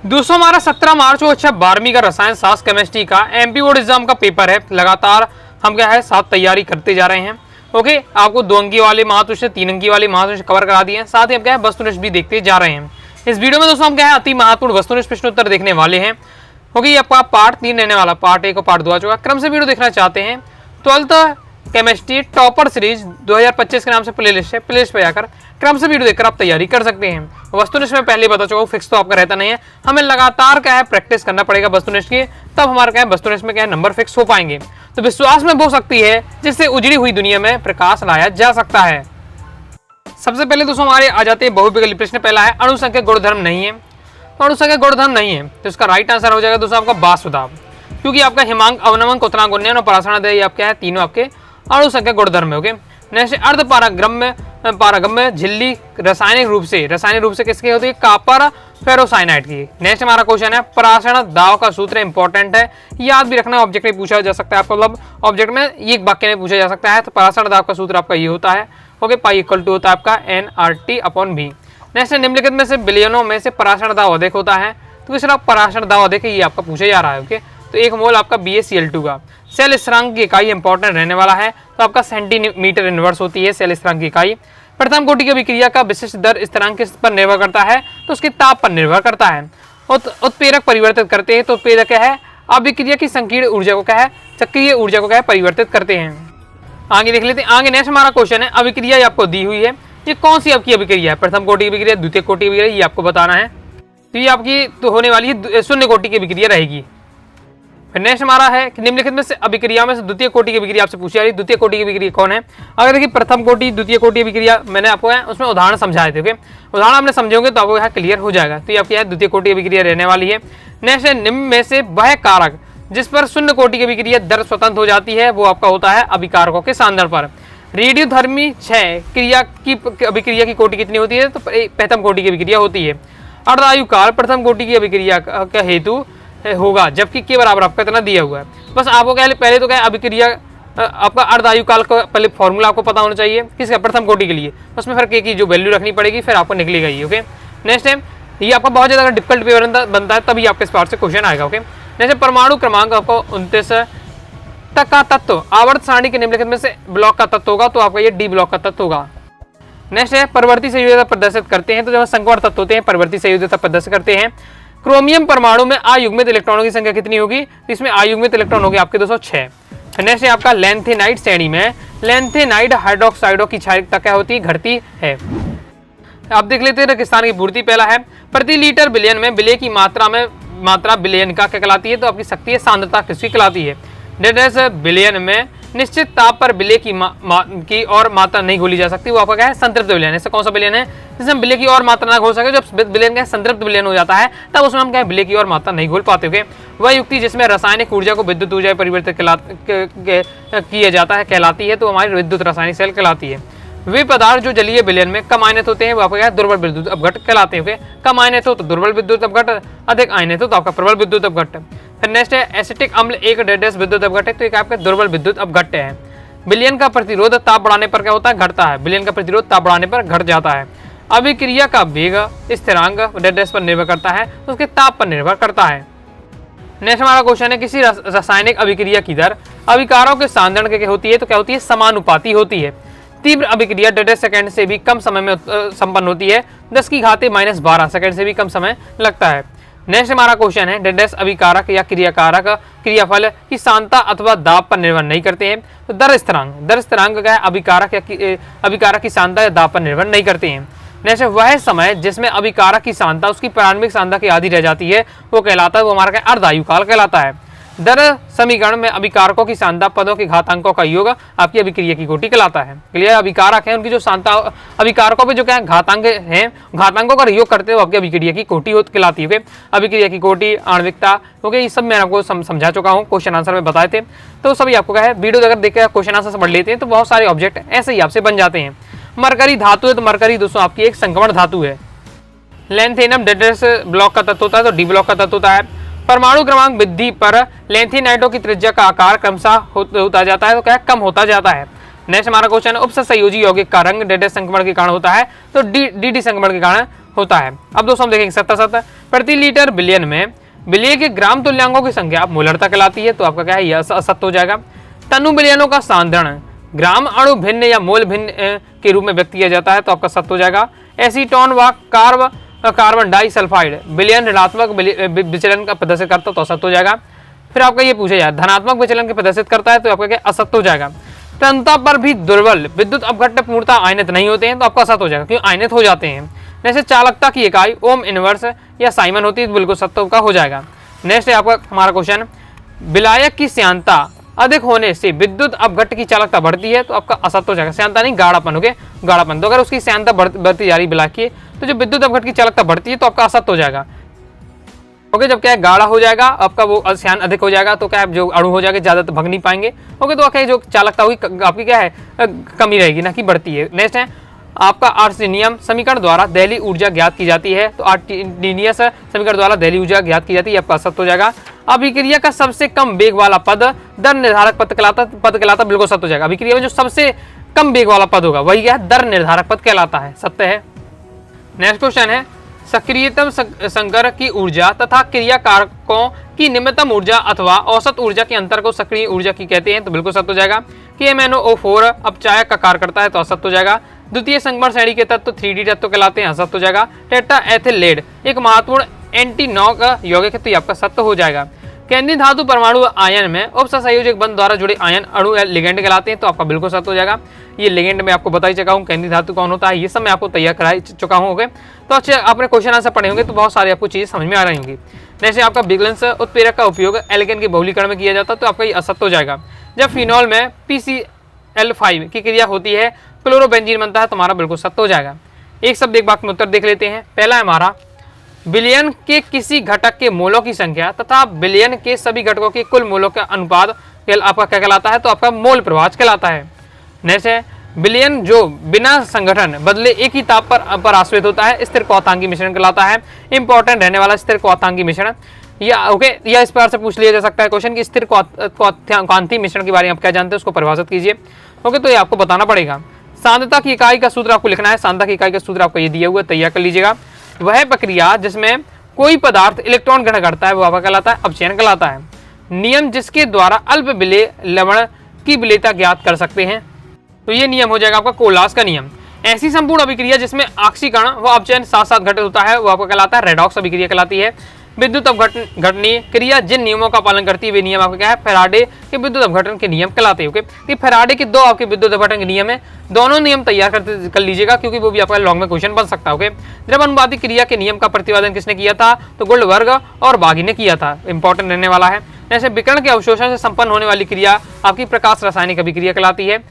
दोस्तों हमारा 17 मार्च को 12वीं का रसायन शास्त्र केमिस्ट्री का एमपी बोर्ड एग्जाम का पेपर है। लगातार हम क्या है साथ तैयारी करते जा रहे हैं। ओके, आपको 2 अंकी वाले महातुष्य 3 अंकी वाले महातुष्य कवर करा दिए हैं। साथ ही हम क्या है वस्तुनिष्ठ भी देखते जा रहे हैं। इस वीडियो में दोस्तों हम क्या है अति महत्वपूर्ण वस्तुनिष्ठ प्रश्न उत्तर देखने वाले हैं। ओके, ये आपका पार्ट 3 रहने वाला, पार्ट 1 और पार्ट 2 आ चुका। क्रम से वीडियो देखना चाहते हैं 12th केमिस्ट्री टॉपर सीरीज 2025 के नाम से प्लेलिस्ट है। प्लेलिस्ट पे जाकर क्रम से वीडियो देखकर आप तैयारी कर सकते हैं। वस्तुनिष्ठ में पहले बता चुका हूँ, फिक्स तो आपका रहता नहीं है। हमें लगातार क्या है प्रैक्टिस करना पड़ेगा वस्तुनिष्ठ की, तब हमारा क्या है वस्तुनिष्ठ में क्या है नंबर फिक्स हो पाएंगे। तो विश्वास में हो सकती है जिससे उजड़ी हुई दुनिया में प्रकाश लाया जा सकता है। सबसे पहले दोस्तों हमारे आ जाते हैं बहुविकल्पी प्रश्न। पहला है अणुसंख्यक गुणधर्म नहीं है। तो अणुसंख्यक गुणधर्म नहीं है तो इसका राइट आंसर हो जाएगा दोस्तों आपका बासुदा, क्योंकि आपका हिमांक, अवनमन, क्वथनांक, उन्नयन और परासरणादय आप क्या है तीनों आपके अणुसंख्यक गुणधर्म है। ओके, नेक्स्ट अर्ध पारगम्य झिल्ली रासायनिक रूप से किसकी होती है? कॉपर फेरोसाइनाइड की। नेक्स्ट हमारा क्वेश्चन है परासरण दाव का सूत्र इंपॉर्टेंट है, याद भी रखना। ऑब्जेक्ट में पूछा जा सकता है आपको, मतलब ऑब्जेक्ट में एक वाक्य में पूछा जा सकता है। तो परासरण दाव का सूत्र आपका ये होता है, ओके, पाई इक्वल टू होता है आपका nRT/v। नेक्स्ट निम्नलिखित में से बिलियनों में से परासरण दाव अधिक होता है। तो किस परासरण दाव अधिक है ये आपका पूछा जा रहा है। ओके, तो 1 मोल आपका BaCl2 का। सेल स्थिरांक की इकाई इंपॉर्टेंट रहने वाला है, तो आपका सेंटीमीटर इनवर्स होती है सेल स्थिरांक की इकाई। प्रथम कोटि की अभिक्रिया का विशिष्ट दर स्थिरांक किस पर निर्भर करता है? तो उसके ताप पर निर्भर करता है। उत्प्रेरक परिवर्तित करते हैं, तो उत्प्रेरक क्या है? अभिक्रिया की संकीर्ण ऊर्जा को क्या है? चक्रीय ऊर्जा को क्या है? परिवर्तित करते हैं। आगे देख लेते हैं। आगे नेक्स्ट हमारा क्वेश्चन है अभिक्रिया आपको दी हुई है, ये कौन सी आपकी अभिक्रिया है? प्रथम कोटि की अभिक्रिया, द्वितीय कोटि की अभिक्रिया, ये आपको बताना है। तो ये आपकी तो होने वाली है शून्य कोटि की अभिक्रिया रहेगी। फिर नेक्स्ट हमारा है कि निम्नलिखित में से अभिक्रिया में से द्वितीय कोटि की अभिक्रिया आपसे पूछी जा रही है। द्वितीय कोटि की अभिक्रिया कौन है? अगर देखिए प्रथम कोटि द्वितीय कोटि अभिक्रिया मैंने आपको है उसमें उदाहरण समझाए थे। उदाहरण आपने समझोगे तो आपको यहाँ क्लियर हो जाएगा। तो ये आपकी द्वितीय कोटि अभिक्रिया रहने वाली है। नेक्स्ट है निम्न में से वह कारक जिस पर शून्य कोटि की अभिक्रिया दर स्वतंत्र हो जाती है, वो आपका होता है अभिकारकों के सांद्रण पर। रेडियोधर्मी 6 क्रिया की अभिक्रिया की कोटि कितनी होती है? तो प्रथम कोटि की अभिक्रिया होती है। अर्धायु काल प्रथम कोटि की अभिक्रिया का हेतु होगा, जबकि के बराबर आपका इतना दिया हुआ है। बस आपको क्या पहले तो क्या अभिक्रिया आपका अर्धायु काल का पहले फॉर्मूला आपको पता होना चाहिए किसका? प्रथम कोटि के लिए। उसमें फिर के की जो वैल्यू रखनी पड़ेगी, फिर आपको निकलेगा ये। ओके, नेक्स्ट टाइम ये आपका बहुत ज़्यादा डिफिकल्ट पेपर बनता है तभी आपके इस पार्ट से क्वेश्चन आएगा। ओके, जैसे परमाणु क्रमांक आपको 29 तक का तत्व आवर्त सारणी के निम्नलिखित में से ब्लॉक का तत्व होगा, तो आपका ये डी ब्लॉक का तत्व होगा। नेक्स्ट है परवर्ती संयोजकता प्रदर्शित करते हैं। तो जब संकर तत्व होते हैं परवर्ती संयोजकता प्रदर्शित करते हैं। क्रोमियम परमाणु में अयुग्मित इलेक्ट्रॉनों की संख्या कितनी होगी? तो इसमें अयुग्मित इलेक्ट्रॉन होगी आपके 206। नेक्स्ट है आपका लैंथेनाइड श्रेणी में लैंथेनाइड हाइड्रोक्साइडों की क्षारीयता क्या होती है? घटती है। आप देख लेते हैं रेगिस्तान की पूर्ति। पहला है प्रति लीटर बिलियन में विलय की मात्रा बिलियन का क्या कहलाती है? तो आपकी शक्ति है सांद्रता किसकी कहलाती है? बिलियन में निश्चित ताप पर विलय की और मात्रा नहीं घोली जा सकती, वो आपका क्या है? संतृप्त विलयन। ऐसा कौन सा विलयन है जिसमें विलय की और मात्रा ना घोल सके? जब विलयन क्या संतृप्त विलयन हो जाता है तब उसमें हम क्या है विलय की और मात्रा नहीं घोल पाते। ओके, वह युक्ति जिसमें रासायनिक ऊर्जा को विद्युत ऊर्जा परिवर्तित किया जाता है कहलाती है, तो हमारी विद्युत रासायनिक सेल कहलाती है। वे पदार्थ जो जलीय विलयन में कम आयनित होते हैं वो आपका क्या है? दुर्बल विद्युत अपघट कहलाते हैं। कम आयनित हो तो दुर्बल विद्युत अपघट, अधिक आयनित हो तो आपका प्रबल विद्युत अपघट। फिर नेक्स्ट है एसिटिक अम्ल एक डेडेस विद्युत अपघट है, तो एक आपका दुर्बल विद्युत अपघट है। विलयन का प्रतिरोध ताप बढ़ाने पर क्या होता है? घटता है। विलयन का प्रतिरोध ताप बढ़ाने पर घट जाता है। अभिक्रिया का वेग स्थिरांक डेडेस पर निर्भर करता है, तो उसके ताप पर निर्भर करता है। नेक्स्ट हमारा क्वेश्चन है किसी रासायनिक अभिक्रिया की दर अभिकारकों के सांद्रण के होती है, तो क्या होती है? समानुपाती होती है। तीव्र अभिक्रिया 1.5 सेकंड से भी कम समय में संपन्न होती है, 10⁻12 सेकंड से भी कम समय लगता है। नेक्स्ट हमारा क्वेश्चन है डेडेस अभिकारक या क्रियाकारक क्रियाफल की सांद्रता अथवा दाब पर निर्भर नहीं करते हैं। तो दर स्थिरांक क्या है? अभिकारक की सांद्रता या दाब पर निर्भर नहीं करते हैं। नेक्स्ट वह समय जिसमें अभिकारक की सांद्रता उसकी प्रारंभिक सांद्रता की आधी रह जाती है वो कहलाता है, वो हमारा क्या अर्धायु काल कहलाता है। दर समीकरण में अभिकारकों की सांद्रता पदों के घातांकों का योग आपकी अभिक्रिया की कोटि कहलाता है। क्लियर? अभिकारक है उनकी जो सांद्रता अभिकारकों पे जो क्या घातांक हैं, घातांकों का योग करते हुए आपकी अभिक्रिया की कोटि कहलाती है। अभिक्रिया की कोटि, आणविकता, ओके, ये सब मैं आपको समझा चुका हूँ, क्वेश्चन आंसर में बताए थे। तो सभी आपको क्या है वीडियो अगर देखकर क्वेश्चन आंसर समझ लेते हैं तो बहुत सारे ऑब्जेक्ट ऐसे ही आपसे बन जाते हैं। मरकरी धातु है, तो मरकरी दोस्तों आपकी एक संक्रमण धातु है। लैंथेनम डेडेस ब्लॉक का तत्व होता है, तो डी ब्लॉक का तत्व होता है। परमाणु क्रमांक वृद्धि पर लैंथेनाइडों की त्रिज्या का आकार क्रमशः होता जाता है, तो क्या कम होता जाता है। नेक्स्ट हमारा क्वेश्चन है उपसंयोजी यौगिक का रंग डेडेस संक्रमण के कारण होता है, तो डी संक्रमण के कारण होता है। अब दोस्तों हम देखेंगे 77 प्रति लीटर बिलियन में बिलियन के ग्राम तुल्यांकों की संख्या मोलरता कहलाती है, तो आपका क्या है, यह असत्य हो जाएगा। तनु बिलियनों का सांद्रण ग्राम अणु भिन्न या मोल भिन्न के रूप में व्यक्त किया जाता है, तो आपका सत्य हो जाएगा। एसीटोन व कार्बन डाइसल्फाइड बिलियन ऋणात्मक विचलन का प्रदर्शित करता है, तो असत्य हो जाएगा। फिर आपका ये पूछा जाए धनात्मक विचलन के प्रदर्शित करता है, तो आपका क्या असत्य हो जाएगा। तन्यता पर भी दुर्बल विद्युत अपघट्य पूर्णतः आयनित नहीं होते हैं, तो आपका असत्य हो जाएगा, क्योंकि आयनित हो जाते हैं। जैसे चालकता की इकाई ओम इनवर्स या साइमन होती है, तो बिल्कुल सत्य का हो जाएगा। नेक्स्ट है आपका हमारा क्वेश्चन, विलायक की श्यानता अधिक होने से विद्युत अपघट्य की चालकता बढ़ती है, तो आपका असत्य हो जाएगा। श्यानता नहीं, गाढ़ापन, ओके, गाढ़ापन। तो अगर उसकी श्यानता बढ़ती जा रही विलायक की, तो जो विद्युत अपघट्य की चालकता बढ़ती है, तो आपका असत्य हो जाएगा। ओके, जब क्या है गाढ़ा हो जाएगा आपका वो श्यान अधिक हो जाएगा, तो क्या है जो अणु हो जाएगा ज्यादा तो भग नहीं पाएंगे। ओके, तो क्या जो चालकता होगी आपकी क्या है कमी रहेगी, ना कि बढ़ती है। नेक्स्ट है आपका आर्सेनियम समीकरण द्वारा दहली ऊर्जा ज्ञात की जाती है, तो आर्सेनियस समीकरण द्वारा दहली ऊर्जा ज्ञात की जाती है, आपका असत्य हो जाएगा। अभिक्रिया का सबसे कम वेग वाला पद दर निर्धारक पद कहलाता बिल्कुल सत्य हो जाएगा। अभिक्रिया में जो सबसे कम वेग वाला पद होगा वही क्या है, दर निर्धारक पद कहलाता है, सत्य है। नेक्स्ट क्वेश्चन है सक्रियतम संकर की ऊर्जा तथा क्रिया कारकों की निम्नतम ऊर्जा अथवा औसत ऊर्जा के अंतर को सक्रिय ऊर्जा की कहते हैं, तो बिल्कुल सत्य हो जाएगा। KMnO4 अपचायक का कार्य करता है, तो असत्य हो जाएगा। द्वितीय संगमरमर श्रेणी के तत्व 3D तत्व कहलाते हैं, असत्य हो जाएगा। टेट्रा एथिल लेड एक महत्वपूर्ण एंटी नॉक यौगिक है, तो आपका सत्य हो जाएगा। केंद्रीय धातु परमाणु आयन में उपसंयोजक बंध द्वारा जुड़े आयन अणु लिगेंड कहलाते हैं, तो आपका बिल्कुल सत्य हो जाएगा। ये लिगेंड में आपको बता ही चुका हूँ, केंद्रीय धातु कौन होता है, ये सब मैं आपको तैयार करा चुका हूँ। ओके, तो अच्छे आपने क्वेश्चन आंसर पढ़े होंगे, तो बहुत सारी आपको चीज़ समझ में आ रही होंगी। जैसे आपका विगलेंस उत्प्रेरक का उपयोग एल्केन के बहुलीकरण में किया जाता है, तो आपका ये असत्य हो जाएगा। जब फिनॉल में PCl5 की क्रिया होती है क्लोरोबेंजीन बनता है, तो हमारा बिल्कुल सत्य हो जाएगा। एक शब्द एक वाक्य में उत्तर देख लेते हैं। पहला है हमारा बिलियन के किसी घटक के मोलों की संख्या तथा बिलियन के सभी घटकों के कुल मोलों का अनुपात आपका क्या कहलाता है, तो आपका मोल प्रवाह कहलाता है। नेक्स्ट है बिलियन जो बिना संगठन बदले एक ही ताप पर आश्रित होता है स्थिर क्वाथांकी मिश्रण कहलाता है। इंपॉर्टेंट रहने वाला स्थिर क्वाथांकी मिश्रण या ओके, या इस प्रकार से पूछ लिया जा सकता है क्वेश्चन की स्थिर क्वाथांकी मिश्रण के बारे में आप क्या जानते हैं, उसको परिभाषित कीजिए। ओके, तो ये आपको बताना पड़ेगा। सांद्रता की इकाई का सूत्र आपको लिखना है। सांद्रता की इकाई का सूत्र आपको ये दिया हुआ है, तैयार कर लीजिएगा। वह प्रक्रिया जिसमें कोई पदार्थ इलेक्ट्रॉन ग्रहण करता है वो आपका कहलाता है अपचयन कहलाता है। नियम जिसके द्वारा अल्प विलेय लवण की विलेयता ज्ञात कर सकते हैं, तो ये नियम हो जाएगा आपका कोलास का नियम। ऐसी संपूर्ण अभिक्रिया जिसमें ऑक्सीकरण व अपचयन साथ साथ घटित होता है वो आपका कहलाता है रेडॉक्स अभिक्रिया कहलाती है। विद्युत अपघटनीय क्रिया जिन नियमों का पालन करती है वे नियम आपका क्या है, फैराडे के विद्युत अपघटन के नियम कहलाते हैं। ओके, ये फैराडे के दो आपके विद्युत अपघटन के नियम है, दोनों नियम तैयार कर लीजिएगा, क्योंकि वो भी आपका लॉन्ग में क्वेश्चन बन सकता है। ओके, जब अनुवादिक क्रिया के नियम का प्रतिपादन किसने किया था, तो गोल्डबर्ग और बागी ने किया था, इंपॉर्टेंट रहने वाला है। जैसे विकर्ण के अवशोषण से संपन्न होने वाली क्रिया आपकी प्रकाश रासायनिक अभिक्रिया कहलाती है।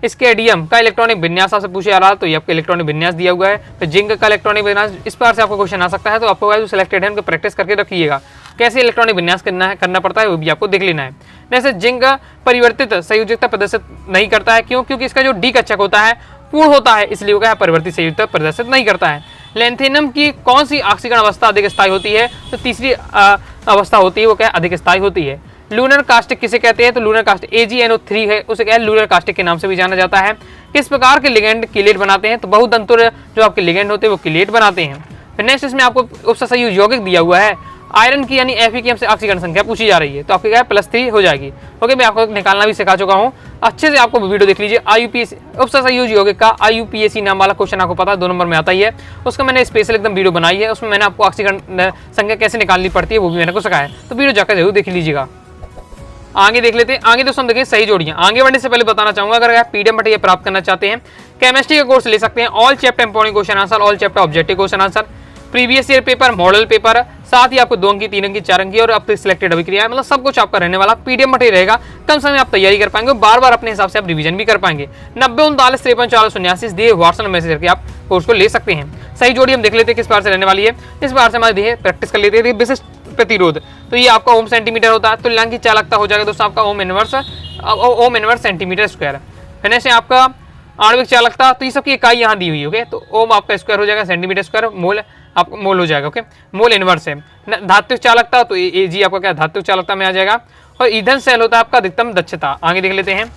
स्केडियम का इलेक्ट्रॉनिक विन्यास आपसे पूछे जा रहा है, तो ये आपको इलेक्ट्रॉनिक विन्यास दिया हुआ है। तो जिंक का इलेक्ट्रॉनिक विन्यास इस प्रकार से आपको क्वेश्चन आ सकता है, तो आपको जो सिलेक्टेड है उनको प्रैक्टिस करके रखिएगा, कैसे इलेक्ट्रॉनिक विन्यास करना पड़ता है वो भी आपको देख लेना है। जैसे जिंक परिवर्तित संयोजकता प्रदर्शित नहीं करता है, क्यों, क्योंकि इसका जो डी कक्षक होता है पूर्ण होता है, इसलिए वो क्या परिवर्तित संयोजकता प्रदर्शित नहीं करता है। लेंथेनम की कौन सी ऑक्सीकरण अवस्था अधिक स्थायी होती है, तो तीसरी अवस्था होती है, वो क्या अधिक स्थायी होती है। लूनर कास्टिक किसे कहते हैं, तो लूनर कास्टिक AgNO3 है, उसे क्या है लूनर कास्टिक के नाम से भी जाना जाता है। किस प्रकार के लिगेंड किलेट बनाते हैं, तो बहुतंतुर जो आपके लिगेंड होते हैं वो किलेट बनाते हैं। फिर नेक्स्ट इसमें आपको उपसंयोजक यौगिक दिया हुआ है। आयरन की यानी Fe से ऑक्सीकरण संख्या पूछी जा रही है, तो आपकी क्या है +3 हो जाएगी। ओके, मैं आपको निकालना भी सिखा चुका हूँ, अच्छे से आपको वीडियो देख लीजिए। IUPAC उपसंयोजक यौगिक का IUPAC नाम वाला क्वेश्चन आपको पता है 2 नंबर में आता ही है, उसका मैंने स्पेशल एकदम वीडियो बनाई है, उसमें मैंने आपको ऑक्सीकरण संख्या कैसे निकालनी पड़ती है वो भी मैंने को सिखाया है, तो वीडियो जाकर जरूर देख लीजिएगा। आगे देख लेते हैं। आगे दोस्तों देखिए सही जोड़ियां। आगे बढ़ने से पहले बताना चाहूंगा, अगर आप PDF मटेरियल प्राप्त करना चाहते हैं, केमिस्ट्री का कोर्स ले सकते हैं। All chapter important question answer, all chapter objective question answer, previous year paper, model paper, साथ ही आपको 2 अंक, 3 अंक, 4 अंक और अब तक सिलेक्टेड अभिक्रिया, मतलब सब कुछ आपका रहने वाला। PDF मटेरियल रहेगा, कम समय आप तैयारी कर पाएंगे, बार बार अपने हिसाब से आप रिवीजन भी कर पाएंगे। 90 39 53 479 दिए व्हाट्सएप मैसेज करके आप कोर्स को ले सकते हैं। सही जोड़ी हम देख लेते हैं किस बार से रहने वाली है, इस बार से हमारे देखिए प्रैक्टिस कर लेते हैं। विशिष्ट प्रतिरोध, तो ये आपका ओम सेंटीमीटर होता है। तुल्यांक की चालकता हो जाएगा दोस्तों आपका ओम इनवर्स सेंटीमीटर स्क्वायर। फिर से आपका आणविक चालकता, तो ये सबकी इकाई यहाँ दी हुई है, तो ओम आपका स्क्वायर हो जाएगा, सेंटीमीटर स्क्वायर, मोल आपको मोल हो जाएगा। ओके, मोल इनवर्स है। धात्विक चालकता, तो Ag आपका क्या धात्विक चालकता में आ जाएगा। और ईंधन सेल होता है आपका अधिकतम दक्षता। आगे देख लेते हैं।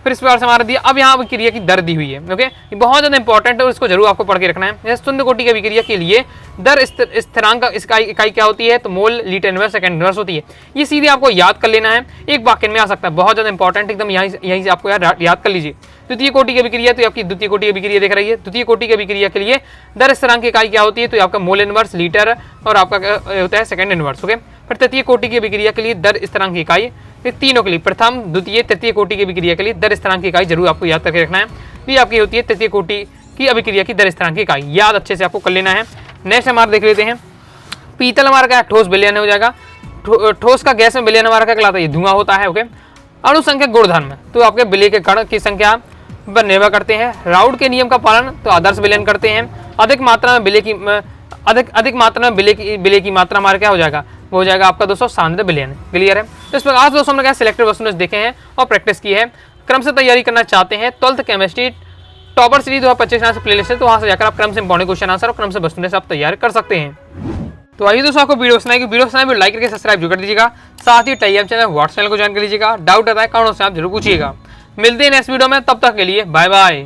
फिर इस प्रकार से हमारा दिया। अब यहाँ अभिक्रिया की दर दी हुई है। ओके, ये बहुत ज़्यादा इंपॉर्टेंट है और इसको जरूर आपको पढ़ के रखना है। जैसे शून्य कोटि की अभिक्रिया के लिए दर स्थिरांक इकाई क्या होती है, तो mole litre inverse second inverse होती है। ये सीधे आपको याद कर लेना है, एक वाक्य में आ सकता है, बहुत ज़्यादा इंपॉर्टेंट, एकदम यहीं से आपको याद कर लीजिए। द्वितीय कोटि की अभिक्रिया, तो आपकी द्वितीय कोटि की अभिक्रिया देख रही है। द्वितीय कोटि की अभिक्रिया के लिए दर स्थिरांक की इकाई क्या होती है, तो आपका मोल इनवर्स, लीटर और आपका होता है सेकंड इनवर्स। ओके, फिर तृतीय कोटि की अभिक्रिया के लिए दर स्थिरांक की इकाई, फिर तीनों के लिए प्रथम द्वितीय तृतीय कोटि की अभिक्रिया के लिए दर स्थिरांक की इकाई जरूर आपको याद करके रखना है। ये आपकी होती है तृतीय कोटि की अभिक्रिया की दर स्थिरांक की इकाई, याद अच्छे से आपको कर लेना है। नेक्स्ट हमारा देख लेते हैं, पीतल हमारा क्या ठोस विलयन हो जाएगा। ठोस का गैस में विलयन हमारा क्या कहलाता है, धुआं होता है। ओके, अणु संख्या गुणधर्म, तो आपके विलय के कण की संख्या पर निर्भर करते हैं। राउड के नियम का पालन, तो आदर्श विलयन करते हैं। अधिक मात्रा में विलय की मात्रा हमारा क्या हो जाएगा, वो हो जाएगा आपका 297 बिलियन। क्लियर है। तो इस प्रकार दोस्तों हमने क्या सिलेक्टेड वस्तुनिष्ठ देखे हैं और प्रैक्टिस की है। क्रम से तैयारी करना चाहते हैं 12th chemistry topper series 2025 playlist है, तो वहाँ से जाकर आप क्रम से इंपॉर्टेंट क्वेश्चन आंसर और क्रम से वस्तुनिष्ठ आप तैयार कर सकते हैं। तो आइए दोस्तों, आपको वीडियो पसंद आएगी, लाइक करके सब्सक्राइब जरूर कर दीजिएगा। साथ ही टेलीग्राम चैनल व्हाट्सएप चैनल को ज्वाइन कर लीजिएगा। डाउट आता है कमेंट से आप जरूर पूछिएगा। मिलते हैं नेक्स्ट वीडियो में, तब तक के लिए बाय बाय।